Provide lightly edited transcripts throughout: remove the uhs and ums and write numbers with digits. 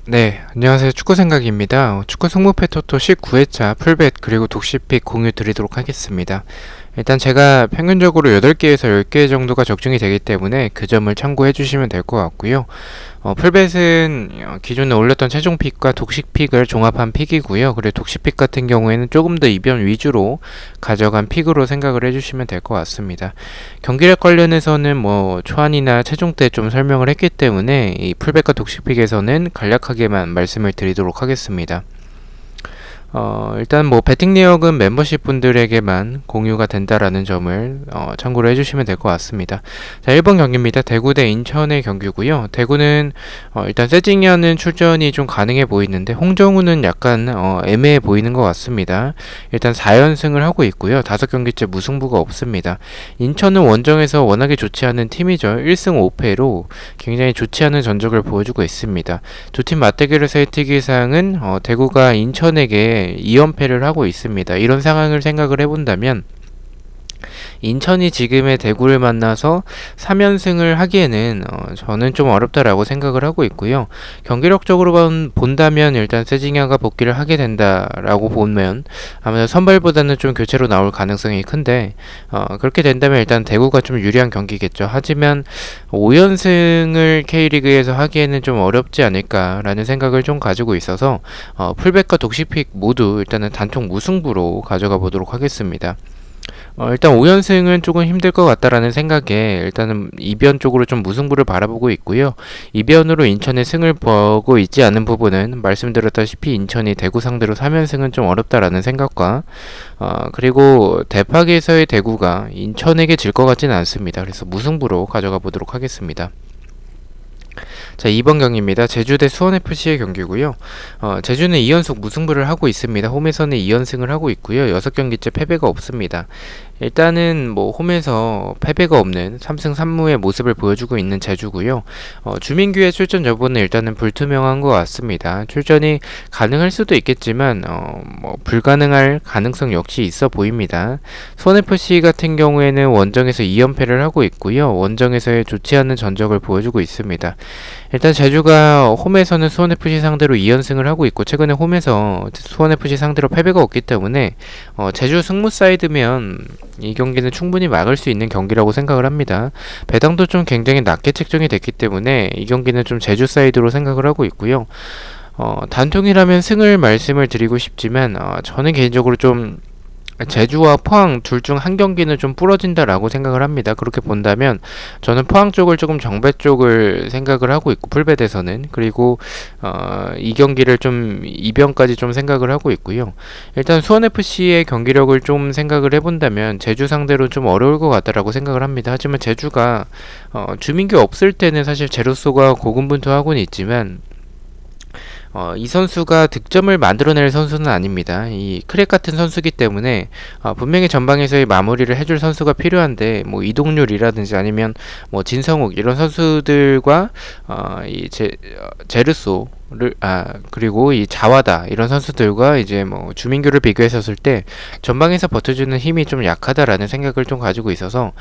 네, 안녕하세요. 축구생각입니다. 축구 승무패 토토 19회차 풀벳 그리고 독시픽 공유 드리도록 하겠습니다. 일단 제가 평균적으로 8개에서 10개 정도가 적중이 되기 때문에 그 점을 참고해 주시면 될 것 같고요. 풀벳은 기존에 올렸던 최종 픽과 독식 픽을 종합한 픽이고요. 그리고 독식 픽 같은 경우에는 조금 더 이변 위주로 가져간 픽으로 생각을 해주시면 될 것 같습니다. 경기력 관련해서는 초안이나 최종 때 좀 설명을 했기 때문에 이 풀벳과 독식 픽에서는 간략하게만 말씀을 드리도록 하겠습니다. 일단 배팅 내역은 멤버십 분들에게만 공유가 된다라는 점을 참고로 해주시면 될 것 같습니다. 자, 1번 경기입니다. 대구 대 인천의 경기고요. 대구는 일단 세징야는 출전이 좀 가능해 보이는데 홍정우는 약간 애매해 보이는 것 같습니다. 일단 4연승을 하고 있고요. 5경기째 무승부가 없습니다. 인천은 원정에서 워낙에 좋지 않은 팀이죠. 1승 5패로 굉장히 좋지 않은 전적을 보여주고 있습니다. 두 팀 맞대결에서의 특이사항은 대구가 인천에게 2연패를 하고 있습니다. 이런 상황을 생각을 해본다면 인천이 지금의 대구를 만나서 3연승을 하기에는 저는 좀 어렵다라고 생각을 하고 있고요. 경기력적으로 본다면 일단 세징야가 복귀를 하게 된다라고 보면 아무래도 선발보다는 좀 교체로 나올 가능성이 큰데 그렇게 된다면 일단 대구가 좀 유리한 경기겠죠. 하지만 5연승을 K리그에서 하기에는 좀 어렵지 않을까라는 생각을 좀 가지고 있어서 풀백과 독시픽 모두 일단은 단통 무승부로 가져가 보도록 하겠습니다. 일단 5연승은 조금 힘들 것 같다라는 생각에 일단은 이변 쪽으로 좀 무승부를 바라보고 있고요. 이변으로 인천의 승을 보고 있지 않은 부분은 말씀드렸다시피 인천이 대구 상대로 3연승은 좀 어렵다라는 생각과 그리고 대팍에서의 대구가 인천에게 질 것 같지는 않습니다. 그래서 무승부로 가져가 보도록 하겠습니다. 자, 2번 경기입니다. 제주 대 수원FC의 경기고요. 제주는 2연속 무승부를 하고 있습니다. 홈에서는 2연승을 하고 있고요. 6경기째 패배가 없습니다. 일단은 홈에서 패배가 없는 3승 3무의 모습을 보여주고 있는 제주고요. 주민규의 출전 여부는 일단은 불투명한 것 같습니다. 출전이 가능할 수도 있겠지만 불가능할 가능성 역시 있어 보입니다. 수원FC 같은 경우에는 원정에서 2연패를 하고 있고요. 원정에서의 좋지 않은 전적을 보여주고 있습니다. 일단 제주가 홈에서는 수원FC 상대로 2연승을 하고 있고 최근에 홈에서 수원FC 상대로 패배가 없기 때문에 제주 승무 사이드면 이 경기는 충분히 막을 수 있는 경기라고 생각을 합니다. 배당도 좀 굉장히 낮게 책정이 됐기 때문에 이 경기는 좀 제주 사이드로 생각을 하고 있고요. 단통이라면 승을 말씀을 드리고 싶지만 저는 개인적으로 좀 제주와 포항 둘 중 한 경기는 좀 부러진다라고 생각을 합니다. 그렇게 본다면 저는 포항 쪽을 조금 정배 쪽을 생각을 하고 있고 풀베드에서는 그리고 이 경기를 좀 이변까지 좀 생각을 하고 있고요. 일단 수원FC의 경기력을 좀 생각을 해본다면 제주 상대로 좀 어려울 것 같다라고 생각을 합니다. 하지만 제주가 주민규 없을 때는 사실 제로소가 고군분투하고는 있지만 이 선수가 득점을 만들어낼 선수는 아닙니다. 이 크랙 같은 선수기 때문에 분명히 전방에서의 마무리를 해줄 선수가 필요한데 이동률이라든지 아니면 진성욱 이런 선수들과 제르소 그리고 이 자와다 이런 선수들과 이제 주민규를 비교했었을 때 전방에서 버텨주는 힘이 좀 약하다라는 생각을 좀 가지고 있어서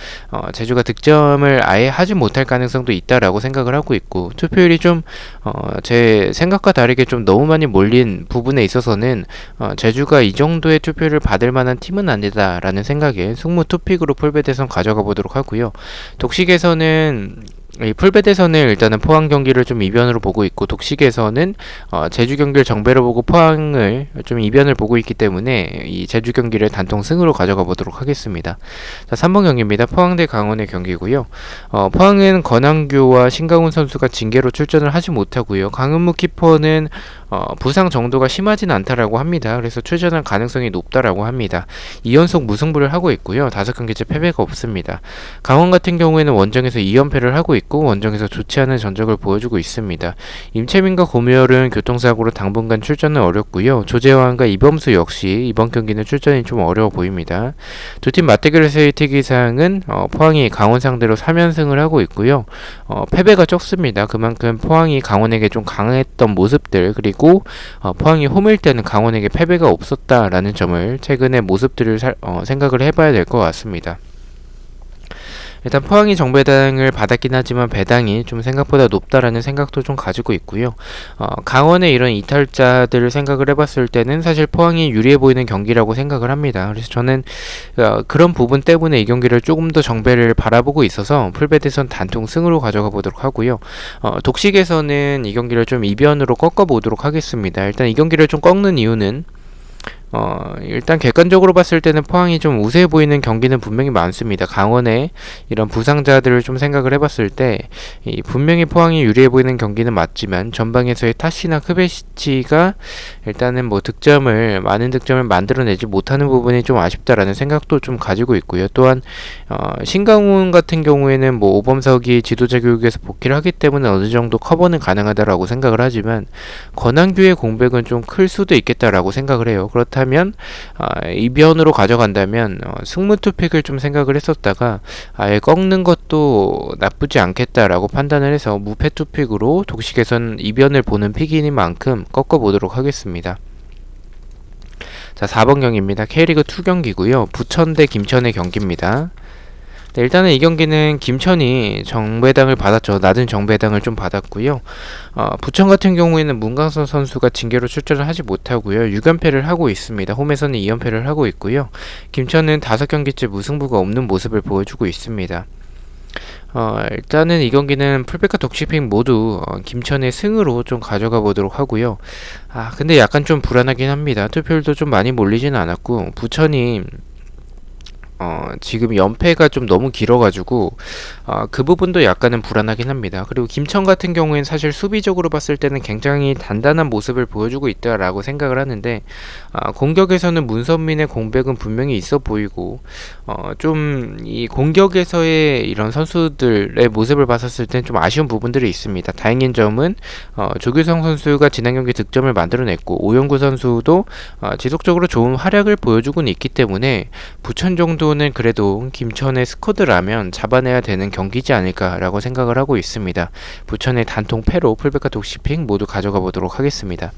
제주가 득점을 아예 하지 못할 가능성도 있다라고 생각을 하고 있고 투표율이 좀 제 생각과 다르게 좀 너무 많이 몰린 부분에 있어서는 제주가 이 정도의 투표를 받을 만한 팀은 아니다라는 생각에 승무 투픽으로 풀베드에선 가져가 보도록 하고요. 독식에서는 이 풀베드에서는 일단은 포항 경기를 좀 이변으로 보고 있고 독식에서는 제주 경기를 정배로 보고 포항을 좀 이변을 보고 있기 때문에 이 제주 경기를 단통 승으로 가져가 보도록 하겠습니다. 자, 3번 경기입니다. 포항 대 강원의 경기고요. 포항은 권한규와 신강훈 선수가 징계로 출전을 하지 못하고요. 강은무 키퍼는 부상 정도가 심하진 않다라고 합니다. 그래서 출전할 가능성이 높다라고 합니다. 2연속 무승부를 하고 있고요. 5경기째 패배가 없습니다. 강원 같은 경우에는 원정에서 2연패를 하고 있고 원정에서 좋지 않은 전적을 보여주고 있습니다. 임채민과 고묘열은 교통사고로 당분간 출전은 어렵고요. 조재환과 이범수 역시 이번 경기는 출전이 좀 어려워 보입니다. 두 팀 맞대결에서의 특이사항은 포항이 강원 상대로 3연승을 하고 있고요. 패배가 적습니다. 그만큼 포항이 강원에게 좀 강했던 모습들 그리고 포항이 홈일 때는 강원에게 패배가 없었다라는 점을 최근의 모습들을 생각을 해봐야 될 것 같습니다. 일단 포항이 정배당을 받았긴 하지만 배당이 좀 생각보다 높다라는 생각도 좀 가지고 있고요. 강원의 이런 이탈자들을 생각을 해봤을 때는 사실 포항이 유리해 보이는 경기라고 생각을 합니다. 그래서 저는 그런 부분 때문에 이 경기를 조금 더 정배를 바라보고 있어서 풀베드선 단통 승으로 가져가 보도록 하고요. 독식에서는 이 경기를 좀 이변으로 꺾어보도록 하겠습니다. 일단 이 경기를 좀 꺾는 이유는 일단 객관적으로 봤을 때는 포항이 좀 우세해 보이는 경기는 분명히 많습니다. 강원의 이런 부상자들을 좀 생각을 해봤을 때 분명히 포항이 유리해 보이는 경기는 맞지만 전방에서의 타시나 크베시치가 일단은 뭐 많은 득점을 만들어내지 못하는 부분이 좀 아쉽다라는 생각도 좀 가지고 있고요. 또한 신강훈 같은 경우에는 뭐 오범석이 지도자 교육에서 복귀를 하기 때문에 어느 정도 커버는 가능하다라고 생각을 하지만 권한규의 공백은 좀 클 수도 있겠다라고 생각을 해요. 그렇다면 이변으로 가져간다면 승무 투픽을 좀 생각을 했었다가 아예 꺾는 것도 나쁘지 않겠다라고 판단을 해서 무패 투픽으로 독식에선 이변을 보는 픽이니만큼 꺾어보도록 하겠습니다. 자, 4번 경기입니다. K리그 2 경기고요. 부천 대 김천의 경기입니다. 네, 일단은 이 경기는 김천이 정배당을 받았죠. 낮은 정배당을 좀 받았고요. 부천 같은 경우에는 문강선 선수가 징계로 출전을 하지 못하고요. 6연패를 하고 있습니다. 홈에서는 2연패를 하고 있고요. 김천은 5경기째 무승부가 없는 모습을 보여주고 있습니다. 일단은 이 경기는 풀백과 독식픽 모두 김천의 승으로 좀 가져가 보도록 하고요. 근데 약간 좀 불안하긴 합니다. 투표율도 좀 많이 몰리지는 않았고 부천이 지금 연패가 좀 너무 길어가지고 그 부분도 약간은 불안하긴 합니다. 그리고 김천 같은 경우에는 사실 수비적으로 봤을 때는 굉장히 단단한 모습을 보여주고 있다라고 생각을 하는데 공격에서는 문선민의 공백은 분명히 있어 보이고 좀 이 공격에서의 이런 선수들의 모습을 봤었을 땐 좀 아쉬운 부분들이 있습니다. 다행인 점은 조규성 선수가 지난 경기 득점을 만들어냈고 오영구 선수도 지속적으로 좋은 활약을 보여주고는 있기 때문에 부천 정도는 그래도 김천의 스쿼드라면 잡아내야 되는 경기지 않을까라고 생각을 하고 있습니다. 부천의 단통 패로 풀백과 독식픽 모두 가져가 보도록 하겠습니다.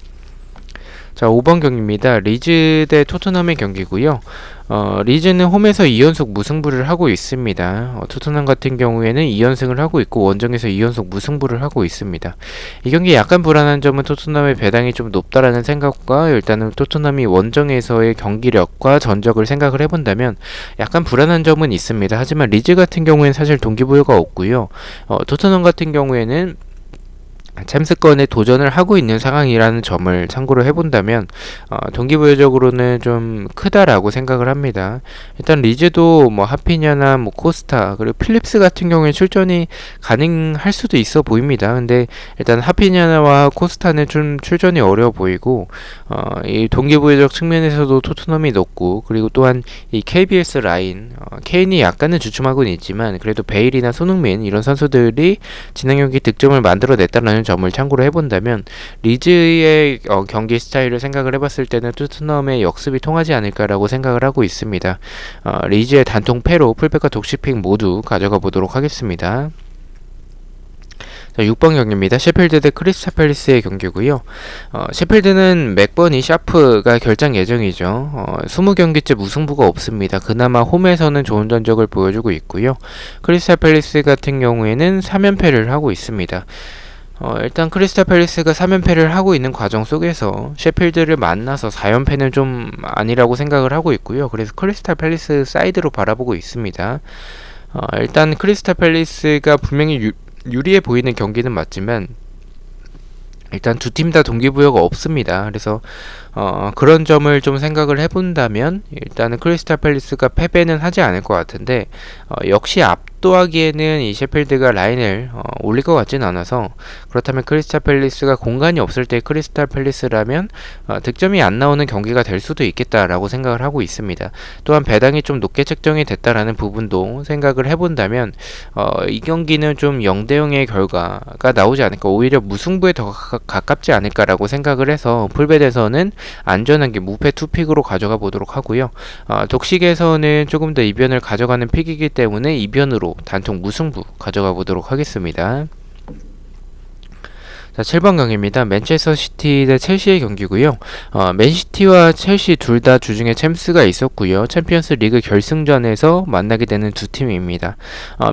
자, 5번 경기입니다. 리즈 대 토트넘의 경기고요. 리즈는 홈에서 2연속 무승부를 하고 있습니다. 토트넘 같은 경우에는 2연승을 하고 있고 원정에서 2연속 무승부를 하고 있습니다. 이 경기 약간 불안한 점은 토트넘의 배당이 좀 높다라는 생각과 일단은 토트넘이 원정에서의 경기력과 전적을 생각을 해본다면 약간 불안한 점은 있습니다. 하지만 리즈 같은 경우에는 사실 동기부여가 없고요. 토트넘 같은 경우에는 챔스권에 도전을 하고 있는 상황이라는 점을 참고로 해본다면 동기부여적으로는 좀 크다라고 생각을 합니다. 일단 리즈도 뭐 하피냐나 뭐 코스타 그리고 필립스 같은 경우에 출전이 가능할 수도 있어 보입니다. 근데 일단 하피냐와 코스타는 좀 출전이 어려워 보이고 이 동기부여적 측면에서도 토트넘이 높고 그리고 또한 이 KBS 라인 케인이 약간은 주춤하고는 있지만 그래도 베일이나 손흥민 이런 선수들이 지난 경기 득점을 만들어냈다는 점을 참고로 해본다면 리즈의 경기 스타일을 생각을 해봤을 때는 토트넘의 역습이 통하지 않을까라고 생각을 하고 있습니다. 리즈의 단통 패로 풀백과 독식픽 모두 가져가 보도록 하겠습니다. 자, 6번 경기입니다. 셰필드 대 크리스탈 팰리스의 경기고요. 셰필드는 맥버니 샤프가 결장 예정이죠. 20경기째 무승부가 없습니다. 그나마 홈에서는 좋은 전적을 보여주고 있고요. 크리스탈 팰리스 같은 경우에는 3연패를 하고 있습니다. 일단 크리스탈 팰리스가 3연패를 하고 있는 과정 속에서 셰필드를 만나서 4연패는 좀 아니라고 생각을 하고 있고요. 그래서 크리스탈 팰리스 사이드로 바라보고 있습니다. 일단 크리스탈 팰리스가 분명히 유리해 보이는 경기는 맞지만 일단 두 팀 다 동기부여가 없습니다. 그래서 그런 점을 좀 생각을 해본다면 일단은 크리스탈 팰리스가 패배는 하지 않을 것 같은데 역시 압도하기에는 이 셰필드가 라인을 올릴 것 같지는 않아서 그렇다면 크리스탈 팰리스가 공간이 없을 때 크리스탈 팰리스라면 득점이 안 나오는 경기가 될 수도 있겠다라고 생각을 하고 있습니다. 또한 배당이 좀 높게 책정이 됐다라는 부분도 생각을 해본다면 이 경기는 좀 0대0의 결과가 나오지 않을까 오히려 무승부에 더 가깝지 않을까라고 생각을 해서 풀베드에서는 안전하게 무패 투픽으로 가져가 보도록 하고요. 독식에서는 조금 더 이변을 가져가는 픽이기 때문에 이변으로 단통 무승부 가져가 보도록 하겠습니다. 자, 7번 경기입니다. 맨체스터 시티 대 첼시의 경기고요. 맨시티와 첼시 둘 다 주중에 챔스가 있었고요. 챔피언스 리그 결승전에서 만나게 되는 두 팀입니다.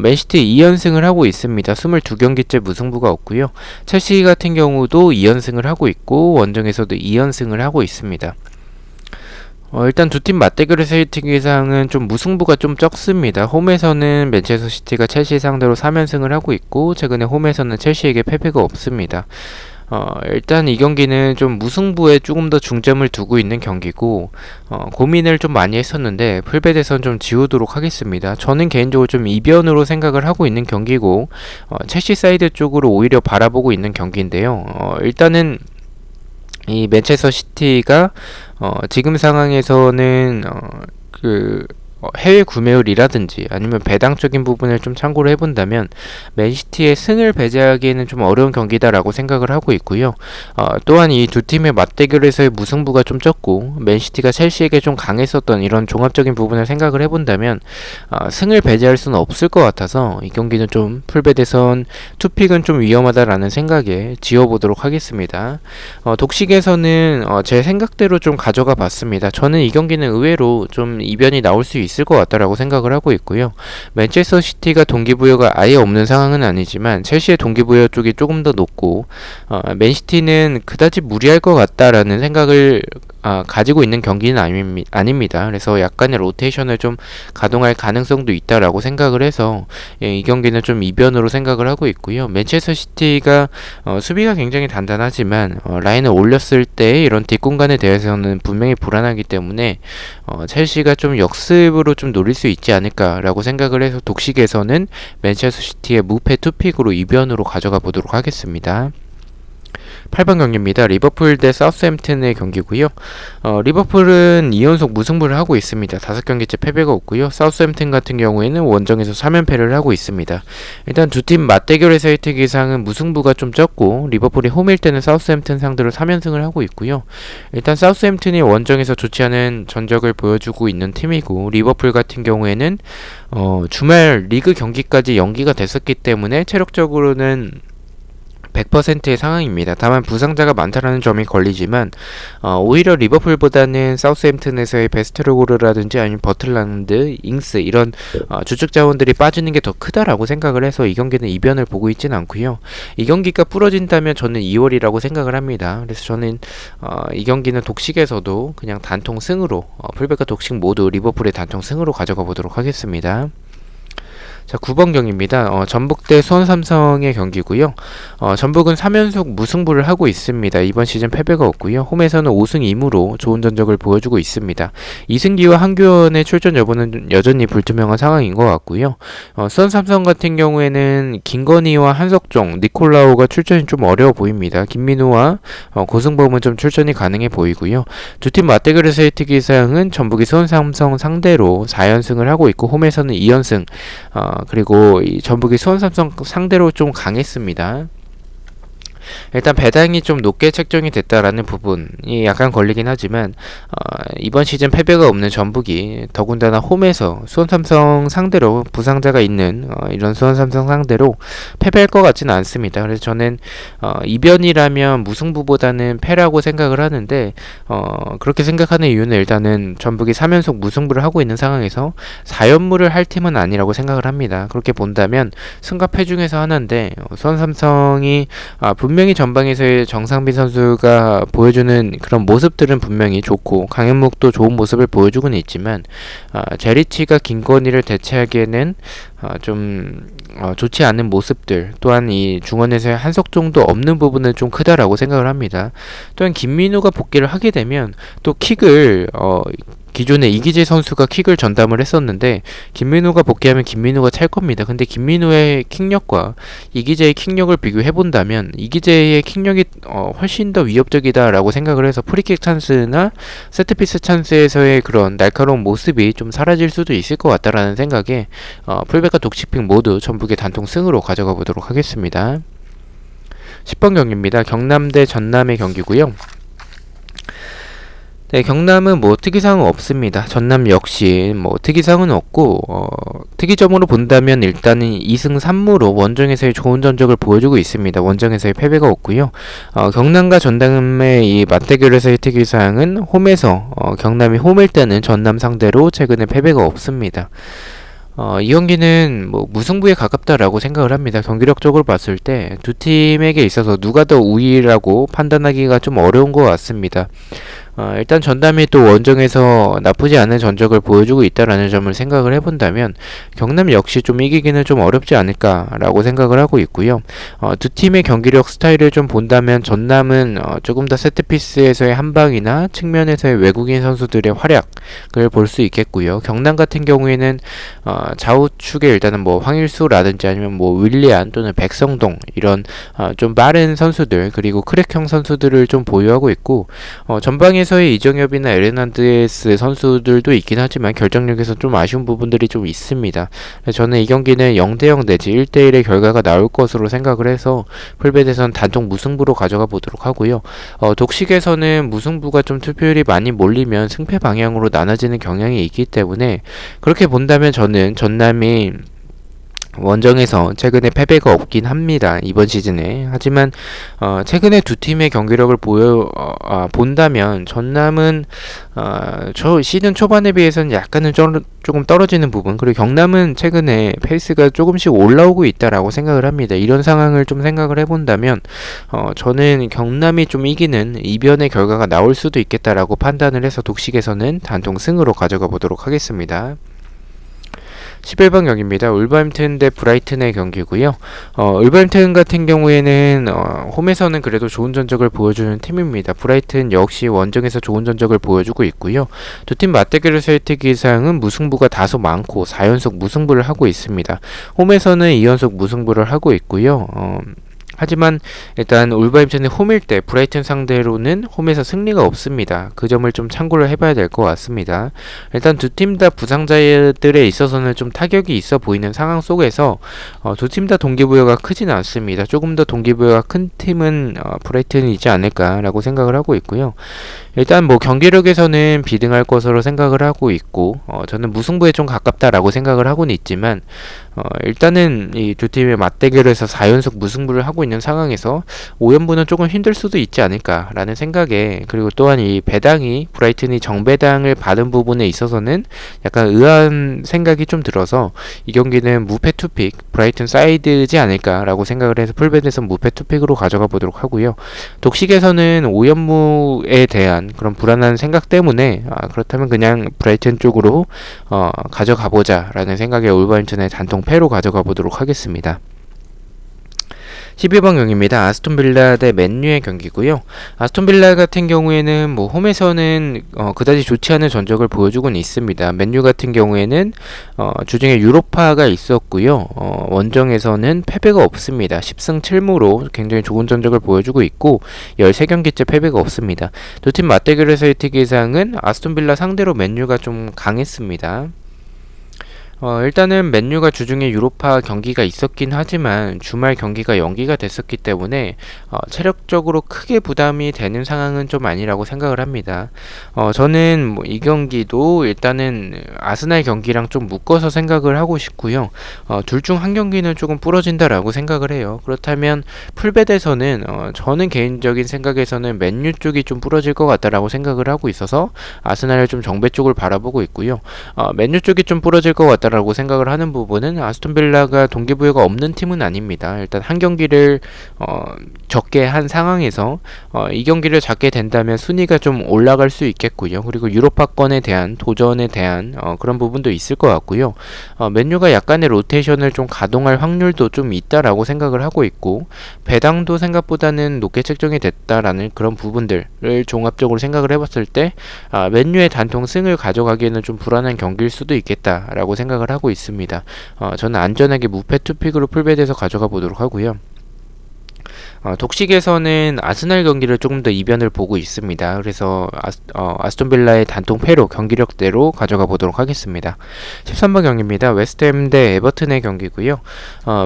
맨시티 2연승을 하고 있습니다. 22경기째 무승부가 없고요. 첼시 같은 경우도 2연승을 하고 있고 원정에서도 2연승을 하고 있습니다. 일단 두 팀 맞대결에서의 특이사항은 좀 무승부가 좀 적습니다. 홈에서는 맨체스터 시티가 첼시 상대로 3연승을 하고 있고 최근에 홈에서는 첼시에게 패배가 없습니다. 일단 이 경기는 좀 무승부에 조금 더 중점을 두고 있는 경기고 고민을 좀 많이 했었는데 풀베드에선 좀 지우도록 하겠습니다. 저는 개인적으로 좀 이변으로 생각을 하고 있는 경기고 첼시 사이드 쪽으로 오히려 바라보고 있는 경기인데요. 일단은 이 맨체스터 시티가 지금 상황에서는 해외 구매율이라든지 아니면 배당적인 부분을 좀 참고를 해본다면 맨시티의 승을 배제하기에는 좀 어려운 경기다라고 생각을 하고 있고요. 또한 이 두 팀의 맞대결에서의 무승부가 좀 적고 맨시티가 첼시에게 좀 강했었던 이런 종합적인 부분을 생각을 해본다면 승을 배제할 수는 없을 것 같아서 이 경기는 좀 풀베드선 투픽은 좀 위험하다라는 생각에 지어보도록 하겠습니다. 독식에서는 제 생각대로 좀 가져가 봤습니다. 저는 이 경기는 의외로 좀 이변이 나올 수 있을 것 같다라고 생각을 하고 있고요. 맨체스터 시티가 동기부여가 아예 없는 상황은 아니지만 첼시의 동기부여 쪽이 조금 더 높고 맨시티는 그다지 무리할 것 같다라는 생각을 가지고 있는 경기는 아닙니다. 그래서 약간의 로테이션을 좀 가동할 가능성도 있다라고 생각을 해서 이 경기는 좀 이변으로 생각을 하고 있고요. 맨체스터 시티가 수비가 굉장히 단단하지만 라인을 올렸을 때 이런 뒷공간에 대해서는 분명히 불안하기 때문에 첼시가 좀 역습으로 좀 노릴 수 있지 않을까라고 생각을 해서 독식에서는 맨체스터 시티의 무패 투픽으로 이변으로 가져가 보도록 하겠습니다. 8번 경기입니다. 리버풀 대 사우스햄튼의 경기고요. 리버풀은 2연속 무승부를 하고 있습니다. 5경기째 패배가 없고요. 사우스햄튼 같은 경우에는 원정에서 3연패를 하고 있습니다. 일단 두 팀 맞대결에서의 특이사항은 무승부가 좀 적고 리버풀이 홈일 때는 사우스햄튼 상대로 3연승을 하고 있고요. 일단 사우스햄튼이 원정에서 좋지 않은 전적을 보여주고 있는 팀이고 리버풀 같은 경우에는 주말 리그 경기까지 연기가 됐었기 때문에 체력적으로는 100%의 상황입니다. 다만 부상자가 많다라는 점이 걸리지만 오히려 리버풀보다는 사우스햄튼에서의 베스트로고르라든지 아니면 버틀란드, 잉스 이런 주축 자원들이 빠지는 게 더 크다라고 생각을 해서 이 경기는 이변을 보고 있지는 않고요. 이 경기가 부러진다면 저는 2월이라고 생각을 합니다. 그래서 저는 이 경기는 독식에서도 그냥 단통 승으로 풀백과 독식 모두 리버풀의 단통 승으로 가져가 보도록 하겠습니다. 자, 9번 경기입니다. 전북 대 수원 삼성의 경기고요. 전북은 3연속 무승부를 하고 있습니다. 이번 시즌 패배가 없고요. 홈에서는 5승 2무로 좋은 전적을 보여주고 있습니다. 이승기와 한규원의 출전 여부는 여전히 불투명한 상황인 것 같고요. 수원 삼성 같은 경우에는 김건희와 한석종, 니콜라우가 출전이 좀 어려워 보입니다. 김민우와 고승범은 좀 출전이 가능해 보이고요. 두 팀 맞대결에서의 특이사항은 전북이 수원 삼성 상대로 4연승을 하고 있고 홈에서는 2연승 그리고 이 전북이 수원 삼성 상대로 좀 강했습니다. 일단 배당이 좀 높게 책정이 됐다라는 부분이 약간 걸리긴 하지만 이번 시즌 패배가 없는 전북이 더군다나 홈에서 수원삼성 상대로 부상자가 있는 이런 수원삼성 상대로 패배할 것 같지는 않습니다. 그래서 저는 이변이라면 무승부보다는 패라고 생각을 하는데 그렇게 생각하는 이유는 일단은 전북이 3연속 무승부를 하고 있는 상황에서 4연무를 할 팀은 아니라고 생각을 합니다. 그렇게 본다면 승과 패 중에서 하나인데 수원삼성이 분명히 전방에서의 정상빈 선수가 보여주는 그런 모습들은 분명히 좋고 강현묵도 좋은 모습을 보여주고는 있지만 제리치가 김건희를 대체하기에는 좀 좋지 않은 모습들 또한 이 중원에서의 한석종도 없는 부분은 좀 크다라고 생각을 합니다. 또한 김민우가 복귀를 하게 되면 또 킥을 기존에 이기재 선수가 킥을 전담을 했었는데 김민우가 복귀하면 김민우가 찰 겁니다. 근데 김민우의 킥력과 이기재의 킥력을 비교해본다면 이기재의 킥력이 훨씬 더 위협적이다라고 생각을 해서 프리킥 찬스나 세트피스 찬스에서의 그런 날카로운 모습이 좀 사라질 수도 있을 것 같다라는 생각에 풀백과 독식픽 모두 전북의 단통 승으로 가져가 보도록 하겠습니다. 10번 경기입니다. 경남 대 전남의 경기고요. 네, 경남은 뭐 특이사항은 없습니다. 전남 역시 뭐 특이사항은 없고 특이점으로 본다면 일단은 2승 3무로 원정에서의 좋은 전적을 보여주고 있습니다. 원정에서의 패배가 없고요. 경남과 전남의 이 맞대결에서의 특이사항은 홈에서 경남이 홈일 때는 전남 상대로 최근에 패배가 없습니다. 이 경기는 뭐 무승부에 가깝다라고 생각을 합니다. 경기력적으로 봤을 때 두 팀에게 있어서 누가 더 우위라고 판단하기가 좀 어려운 것 같습니다. 일단 전남이 또 원정에서 나쁘지 않은 전적을 보여주고 있다라는 점을 생각을 해본다면 경남 역시 좀 이기기는 좀 어렵지 않을까라고 생각을 하고 있고요. 두 팀의 경기력 스타일을 좀 본다면 전남은 조금 더 세트피스에서의 한방이나 측면에서의 외국인 선수들의 활약을 볼 수 있겠고요. 경남 같은 경우에는 좌우측에 일단은 뭐 황일수라든지 아니면 뭐 윌리안 또는 백성동 이런 좀 빠른 선수들 그리고 크랙형 선수들을 좀 보유하고 있고 전방에서의 이정엽이나 에르난데스 선수들도 있긴 하지만 결정력에서 좀 아쉬운 부분들이 좀 있습니다. 저는 이 경기는 0대0 내지 1대1의 결과가 나올 것으로 생각을 해서 풀베드에선 단독 무승부로 가져가 보도록 하고요. 독식에서는 무승부가 좀 투표율이 많이 몰리면 승패 방향으로 나눠지는 경향이 있기 때문에 그렇게 본다면 저는 전남이 원정에서 최근에 패배가 없긴 합니다. 이번 시즌에. 하지만 최근에 두 팀의 경기력을 본다면 전남은 저 시즌 초반에 비해서는 약간은 조금 떨어지는 부분 그리고 경남은 최근에 페이스가 조금씩 올라오고 있다라고 생각을 합니다. 이런 상황을 좀 생각을 해본다면 저는 경남이 좀 이기는 이변의 결과가 나올 수도 있겠다라고 판단을 해서 독식에서는 단통 승으로 가져가 보도록 하겠습니다. 11번 경기입니다. 울버햄튼 대 브라이튼의 경기고요. 울버햄튼 같은 경우에는 홈에서는 그래도 좋은 전적을 보여주는 팀입니다. 브라이튼 역시 원정에서 좋은 전적을 보여주고 있고요. 두 팀 맞대결에서의 특이사항은 무승부가 다소 많고 4연속 무승부를 하고 있습니다. 홈에서는 2연속 무승부를 하고 있고요. 하지만 일단 울버햄튼은 홈일 때 브라이튼 상대로는 홈에서 승리가 없습니다. 그 점을 좀 참고를 해봐야 될 것 같습니다. 일단 두 팀 다 부상자들에 있어서는 좀 타격이 있어 보이는 상황 속에서 두 팀 다 동기부여가 크지는 않습니다. 조금 더 동기부여가 큰 팀은 브라이튼이지 않을까라고 생각을 하고 있고요. 일단 뭐 경기력에서는 비등할 것으로 생각을 하고 있고 저는 무승부에 좀 가깝다라고 생각을 하고는 있지만 일단은 이 두 팀의 맞대결에서 4연속 무승부를 하고 있는 상황에서 5연부는 조금 힘들 수도 있지 않을까라는 생각에 그리고 또한 이 배당이 브라이튼이 정배당을 받은 부분에 있어서는 약간 의아한 생각이 좀 들어서 이 경기는 무패 투픽 브라이튼 사이드지 않을까라고 생각을 해서 풀베드에서 무패 투픽으로 가져가 보도록 하고요. 독식에서는 5연무에 대한 그런 불안한 생각 때문에 그렇다면 그냥 브라이튼 쪽으로 가져가 보자라는 생각에 울버햄튼의 단통 패로 가져가 보도록 하겠습니다. 12번 경기입니다. 아스톤빌라 대 맨유의 경기고요. 아스톤빌라 같은 경우에는 뭐 홈에서는 그다지 좋지 않은 전적을 보여주고는 있습니다. 맨유 같은 경우에는 주중에 유로파가 있었고요. 원정에서는 패배가 없습니다. 10승 7무로 굉장히 좋은 전적을 보여주고 있고 13경기째 패배가 없습니다. 두 팀 맞대결에서의 특이사항은 아스톤빌라 상대로 맨유가 좀 강했습니다. 일단은 맨유가 주중에 유로파 경기가 있었긴 하지만 주말 경기가 연기가 됐었기 때문에 체력적으로 크게 부담이 되는 상황은 좀 아니라고 생각을 합니다. 저는 뭐 이 경기도 일단은 아스날 경기랑 좀 묶어서 생각을 하고 싶고요. 둘 중 한 경기는 조금 부러진다라고 생각을 해요. 그렇다면 풀베드에서는 저는 개인적인 생각에서는 맨유 쪽이 좀 부러질 것 같다라고 생각을 하고 있어서 아스날을 좀 정배 쪽을 바라보고 있고요. 맨유 쪽이 좀 부러질 것 같다 라고 생각을 하는 부분은 아스톤빌라가 동기부여가 없는 팀은 아닙니다. 일단 한 경기를 적게 한 상황에서 이 경기를 잡게 된다면 순위가 좀 올라갈 수 있겠고요. 그리고 유로파권에 대한 도전에 대한 그런 부분도 있을 것 같고요. 맨유가 약간의 로테이션을 좀 가동할 확률도 좀 있다라고 생각을 하고 있고 배당도 생각보다는 높게 책정이 됐다라는 그런 부분들을 종합적으로 생각을 해봤을 때 맨유의 단통 승을 가져가기에는 좀 불안한 경기일 수도 있겠다라고 생각을 하고 있습니다. 저는 안전하게 무패 투픽으로 풀베드에서 가져가 보도록 하고요. 독식에서는 아스날 경기를 조금 더 이변을 보고 있습니다. 그래서 아스톤 빌라의 단통 패로 경기력대로 가져가 보도록 하겠습니다. 13번 경기입니다. 웨스트햄 대 에버튼의 경기고요.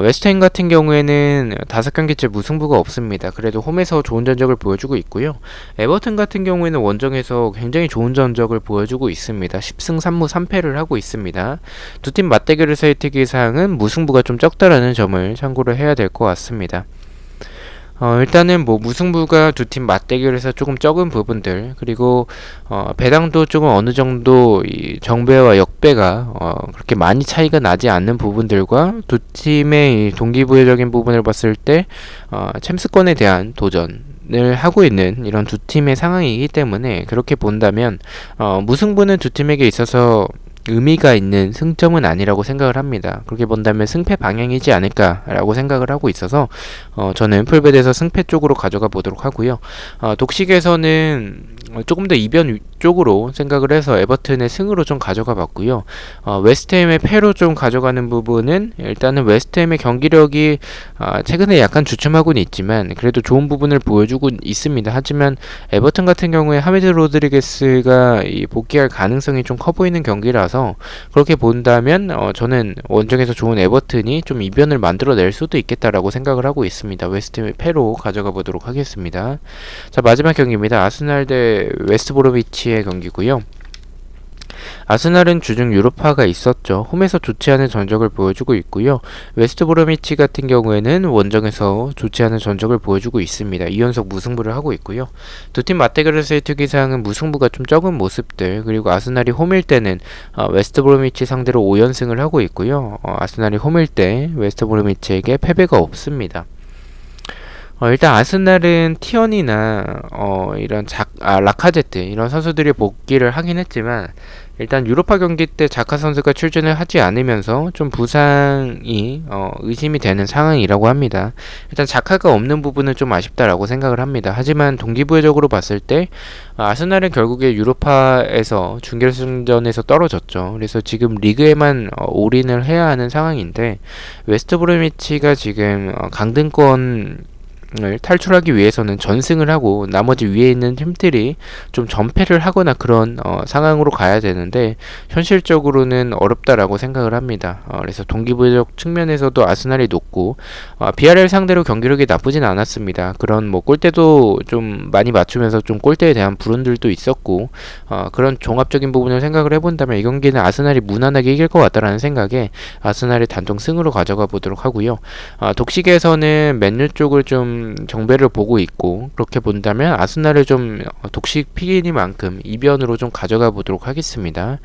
웨스트햄 같은 경우에는 5경기째 무승부가 없습니다. 그래도 홈에서 좋은 전적을 보여주고 있고요. 에버튼 같은 경우에는 원정에서 굉장히 좋은 전적을 보여주고 있습니다. 10승 3무 3패를 하고 있습니다. 두 팀 맞대결에서의 특이사항은 무승부가 좀 적다라는 점을 참고를 해야 될 것 같습니다. 일단은 뭐 무승부가 두 팀 맞대결에서 조금 적은 부분들, 그리고 배당도 조금 어느 정도 이 정배와 역배가 그렇게 많이 차이가 나지 않는 부분들과 두 팀의 이 동기부여적인 부분을 봤을 때 챔스권에 대한 도전을 하고 있는 이런 두 팀의 상황이기 때문에, 그렇게 본다면 무승부는 두 팀에게 있어서 의미가 있는 승점은 아니라고 생각을 합니다. 그렇게 본다면 승패 방향이지 않을까라고 생각을 하고 있어서 저는 풀베드에서 승패 쪽으로 가져가 보도록 하고요. 독식에서는 조금 더 이변 쪽으로 생각을 해서 에버튼의 승으로 좀 가져가 봤고요. 웨스트햄의 패로 좀 가져가는 부분은, 일단은 웨스트햄의 경기력이 최근에 약간 주춤하고는 있지만 그래도 좋은 부분을 보여주고 있습니다. 하지만 에버튼 같은 경우에 하메드 로드리게스가 복귀할 가능성이 좀 커 보이는 경기라서, 그렇게 본다면 저는 원정에서 좋은 에버튼이 좀 이변을 만들어낼 수도 있겠다라고 생각을 하고 있습니다. 웨스트햄의 패로 가져가 보도록 하겠습니다. 자, 마지막 경기입니다. 아스날 대 웨스트브로미치의 경기고요. 아스날은 주중 유로파가 있었죠. 홈에서 좋지 않은 전적을 보여주고 있고요. 웨스트브로미치 같은 경우에는 원정에서 좋지 않은 전적을 보여주고 있습니다. 2연속 무승부를 하고 있고요. 두 팀 맞대결에서의 특이사항은 무승부가 좀 적은 모습들, 그리고 아스날이 홈일 때는 웨스트브로미치 상대로 5연승을 하고 있고요. 아스날이 홈일 때 웨스트브로미치에게 패배가 없습니다. 일단 아스날은 티언이나 이런 라카제트 이런 선수들이 복귀를 하긴 했지만, 일단 유로파 경기 때 자카 선수가 출전을 하지 않으면서 좀 부상이 의심이 되는 상황이라고 합니다. 일단 자카가 없는 부분은 좀 아쉽다라고 생각을 합니다. 하지만 동기부여적으로 봤을 때 아스날은 결국에 유로파에서 준결승전에서 떨어졌죠. 그래서 지금 리그에만 올인을 해야 하는 상황인데, 웨스트브로미치가 지금 강등권 을 탈출하기 위해서는 전승을 하고 나머지 위에 있는 팀들이 좀 전패를 하거나 그런 상황으로 가야 되는데, 현실적으로는 어렵다라고 생각을 합니다. 그래서 동기부여적 측면에서도 아스날이 높고, 비아레알 상대로 경기력이 나쁘진 않았습니다. 그런 뭐 골대도 좀 많이 맞추면서 좀 골대에 대한 불운들도 있었고, 그런 종합적인 부분을 생각을 해본다면 이 경기는 아스날이 무난하게 이길 것 같다라는 생각에 아스날의 단독 승으로 가져가 보도록 하고요. 독식에서는 맨유 쪽을 좀 정배를 보고 있고, 그렇게 본다면 아스날을 좀 독식 피기니만큼 이변으로 좀 가져가 보도록 하겠습니다.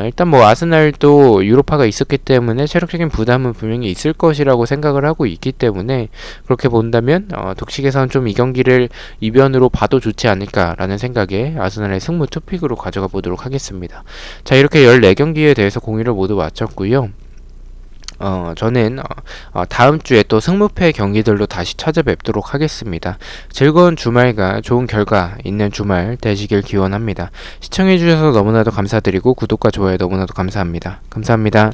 일단 뭐 아스날도 유로파가 있었기 때문에 체력적인 부담은 분명히 있을 것이라고 생각을 하고 있기 때문에, 그렇게 본다면 독식에서는 좀 이 경기를 이변으로 봐도 좋지 않을까라는 생각에 아스날의 승무 투픽으로 가져가 보도록 하겠습니다. 자, 이렇게 14경기에 대해서 공유를 모두 마쳤고요. 저는 다음 주에 또 승무패 경기들로 다시 찾아뵙도록 하겠습니다. 즐거운 주말과 좋은 결과 있는 주말 되시길 기원합니다. 시청해주셔서 너무나도 감사드리고 구독과 좋아요 너무나도 감사합니다. 감사합니다.